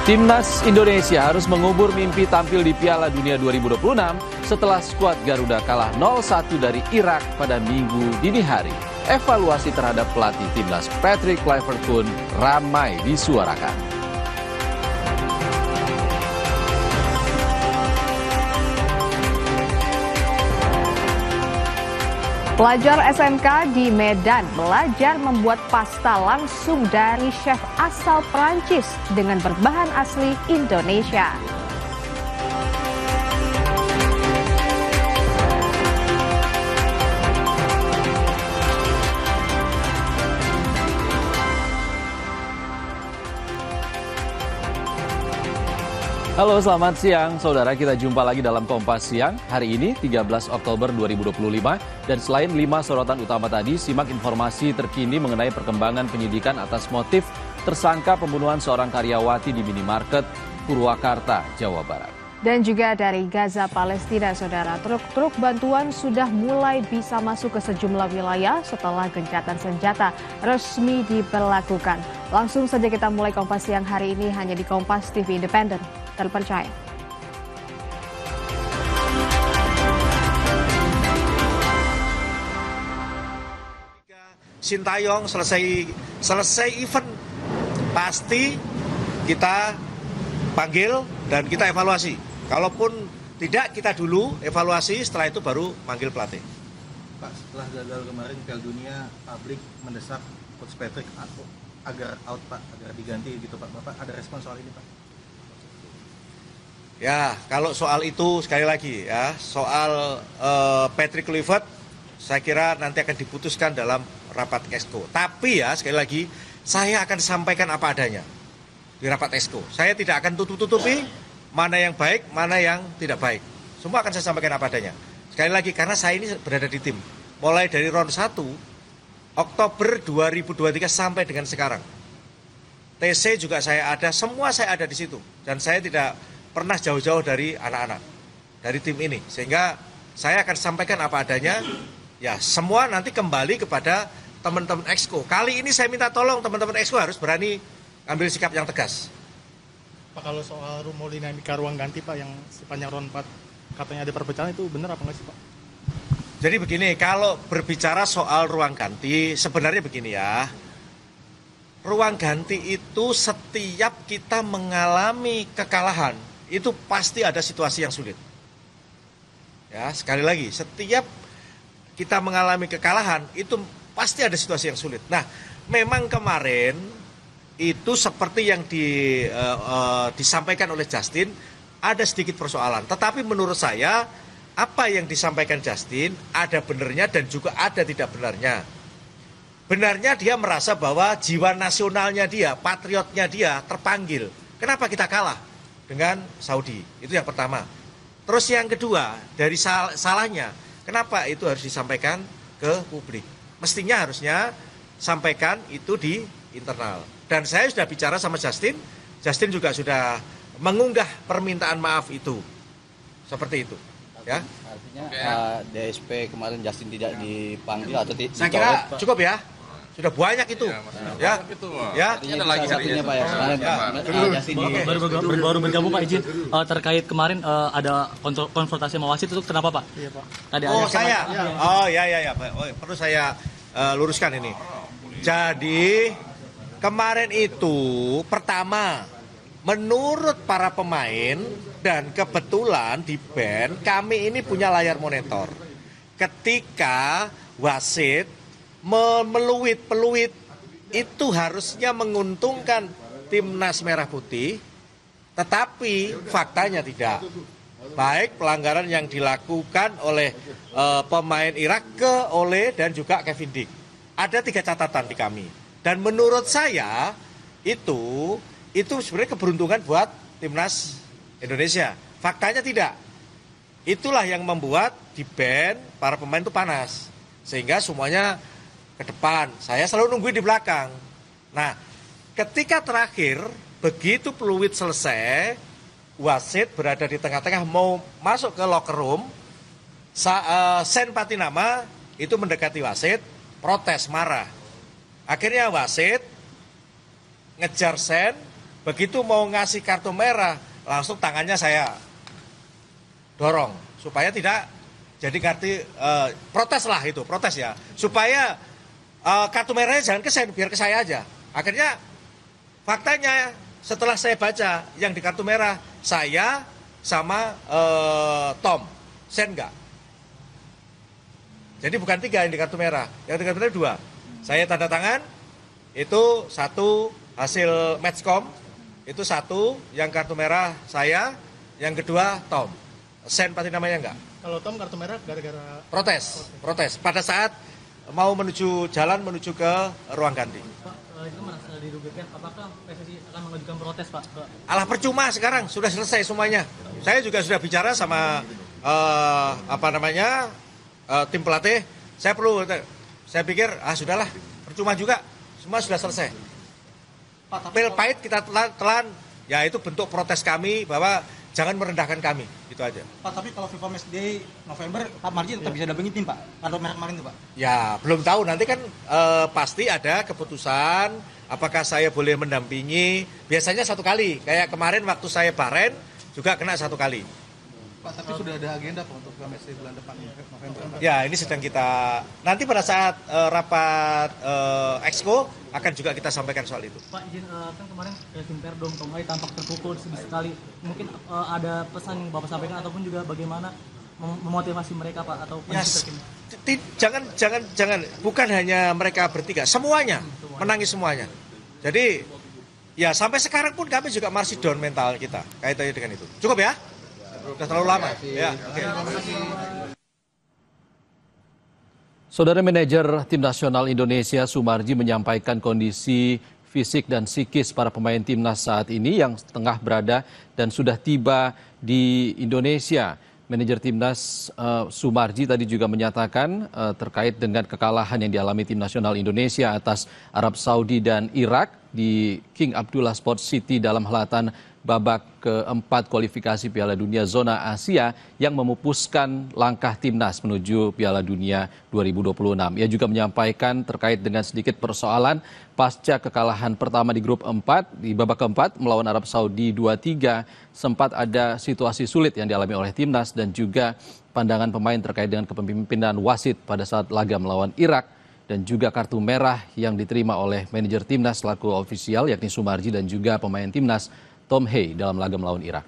Timnas Indonesia harus mengubur mimpi tampil di Piala Dunia 2026 setelah skuad Garuda kalah 0-1 dari Irak pada Minggu dini hari. Evaluasi terhadap pelatih timnas Patrick Kluivert pun ramai disuarakan. Pelajar SMK di Medan belajar membuat pasta langsung dari chef asal Perancis dengan berbahan asli Indonesia. Halo, selamat siang. Saudara, kita jumpa lagi dalam Kompas Siang. Hari ini 13 Oktober 2025. Dan selain 5 sorotan utama tadi, simak informasi terkini mengenai perkembangan penyidikan atas motif tersangka pembunuhan seorang karyawati di minimarket Purwakarta, Jawa Barat. Dan juga dari Gaza, Palestina, saudara. Truk-truk bantuan sudah mulai bisa masuk ke sejumlah wilayah setelah gencatan senjata resmi diberlakukan. Langsung saja kita mulai Kompas Siang hari ini hanya di Kompas TV Independen terpercaya. Sintayong selesai event pasti kita panggil dan kita evaluasi. Kalaupun tidak, kita dulu evaluasi, setelah itu baru panggil pelatih. Pak, setelah gagal kemarin Piala Dunia, publik mendesak Coach Patrick agar out, Pak, agar diganti gitu, Pak. Bapak ada respon soal ini, Pak? Ya, kalau soal itu sekali lagi ya, soal Patrick Kluivert saya kira nanti akan diputuskan dalam rapat Exco. Tapi ya, sekali lagi saya akan sampaikan apa adanya di rapat Exco. Saya tidak akan tutup-tutupi mana yang baik, mana yang tidak baik. Semua akan saya sampaikan apa adanya. Sekali lagi, karena saya ini berada di tim mulai dari round 1 Oktober 2023 sampai dengan sekarang. TC juga saya ada, semua saya ada di situ. Dan saya tidak pernah jauh-jauh dari anak-anak, dari tim ini. Sehingga saya akan sampaikan apa adanya. Ya, semua nanti kembali kepada teman-teman Exco. Kali ini saya minta tolong teman-teman Exco harus berani ambil sikap yang tegas. Pak, kalau soal rumor dinamika ruang ganti, Pak, yang sepanjang round 4 katanya ada perpecahan, itu benar apa enggak sih, Pak? Jadi begini, kalau berbicara soal ruang ganti, sebenarnya begini ya. Ruang ganti itu setiap kita mengalami kekalahan, itu pasti ada situasi yang sulit. Ya, sekali lagi, setiap kita mengalami kekalahan, itu pasti ada situasi yang sulit. Nah, memang kemarin itu seperti yang disampaikan oleh Justin, ada sedikit persoalan. Tetapi menurut saya, apa yang disampaikan Justin ada benarnya dan juga ada tidak benarnya. Benarnya dia merasa bahwa jiwa nasionalnya dia, patriotnya dia terpanggil. Kenapa kita kalah dengan Saudi? Itu yang pertama. Terus yang kedua, dari salahnya, kenapa itu harus disampaikan ke publik? Mestinya harusnya sampaikan itu di internal. Dan saya sudah bicara sama Justin juga sudah mengunggah permintaan maaf itu. Seperti itu. Ya. Artinya DSP kemarin Justin tidak dipanggil atau dicoret? Saya kira cukup ya. Sudah banyak itu. Ya. Ya. Ada lagi satunya, Pak, ya. Justin baru bergabung, Pak, izin terkait kemarin ada konfrontasi sama wasit, itu kenapa, Pak? Iya, Pak. Tadi Oh, ada saya. Oh, ya. Oh, perlu saya luruskan ini. Jadi kemarin itu pertama, menurut para pemain dan kebetulan di band kami ini punya layar monitor. Ketika wasit meluit-peluit itu harusnya menguntungkan timnas merah putih, tetapi faktanya tidak. Baik pelanggaran yang dilakukan oleh pemain Irak dan juga Kevin Dick. Ada 3 catatan di kami. Dan menurut saya itu sebenarnya keberuntungan buat timnas Indonesia. Faktanya tidak. Itulah yang membuat di band para pemain itu panas. Sehingga semuanya ke depan. Saya selalu nungguin di belakang. Nah, ketika terakhir, begitu peluit selesai, wasit berada di tengah-tengah mau masuk ke locker room, Sen Patinama itu mendekati wasit, protes, marah. Akhirnya wasit ngejar Sen, begitu mau ngasih kartu merah, langsung tangannya saya dorong supaya tidak jadi protes lah itu, protes ya. Supaya kartu merahnya jangan ke saya, biar ke saya aja. Akhirnya faktanya setelah saya baca yang di kartu merah, saya sama Tom, Sen enggak. Jadi bukan 3 yang di kartu merah, yang di kartu merah 2. Saya tanda tangan, itu 1 hasil matchcom, itu 1 yang kartu merah saya, yang kedua Tom. Sen pasti namanya enggak. Kalau Tom kartu merah gara-gara Protes. Pada saat mau menuju ke ruang ganti. Pak, itu merasa dirugikan, apakah PSSI akan mengajukan protes Pak? Alah percuma sekarang, sudah selesai semuanya. Saya juga sudah bicara sama tim pelatih. Saya pikir sudahlah, percuma juga, semua sudah selesai. Pil pahit kita telan, ya itu bentuk protes kami bahwa jangan merendahkan kami, gitu aja. Pak, tapi kalau FIFA Match Day November, Pak Marji tetap bisa dampingi tim Pak, kartu merah kemarin itu Pak? Ya belum tahu, nanti kan pasti ada keputusan apakah saya boleh mendampingi. Biasanya 1 kali, kayak kemarin waktu saya Bahrain juga kena 1 kali. Pak, tapi sudah ada agenda Pak untuk FIFA Match Day bulan depan November? Ya ini sedang kita, nanti pada saat rapat Exco akan juga kita sampaikan soal itu. Pak, izin kan kemarin Kevin Perdom Tom Hai tampak terpukul sekali. Mungkin ada pesan yang Bapak sampaikan ataupun juga bagaimana memotivasi mereka Pak atau Yes. Jangan, bukan hanya mereka bertiga, semuanya menangis semuanya. Jadi ya sampai sekarang pun kami juga masih down mental kita kaitannya dengan itu. Cukup ya? Sudah terlalu lama. Ya, oke. Saudara manajer Tim Nasional Indonesia Sumarji menyampaikan kondisi fisik dan psikis para pemain timnas saat ini yang tengah berada dan sudah tiba di Indonesia. Manajer Timnas Sumarji tadi juga menyatakan terkait dengan kekalahan yang dialami Tim Nasional Indonesia atas Arab Saudi dan Irak di King Abdullah Sports City dalam helatan babak keempat kualifikasi Piala Dunia Zona Asia yang memupuskan langkah timnas menuju Piala Dunia 2026. Ia juga menyampaikan terkait dengan sedikit persoalan pasca kekalahan pertama di grup 4 di babak keempat melawan Arab Saudi 2-3, sempat ada situasi sulit yang dialami oleh timnas dan juga pandangan pemain terkait dengan kepemimpinan wasit pada saat laga melawan Irak dan juga kartu merah yang diterima oleh manajer timnas selaku ofisial yakni Sumarji dan juga pemain timnas Tom Hai dalam laga melawan Irak.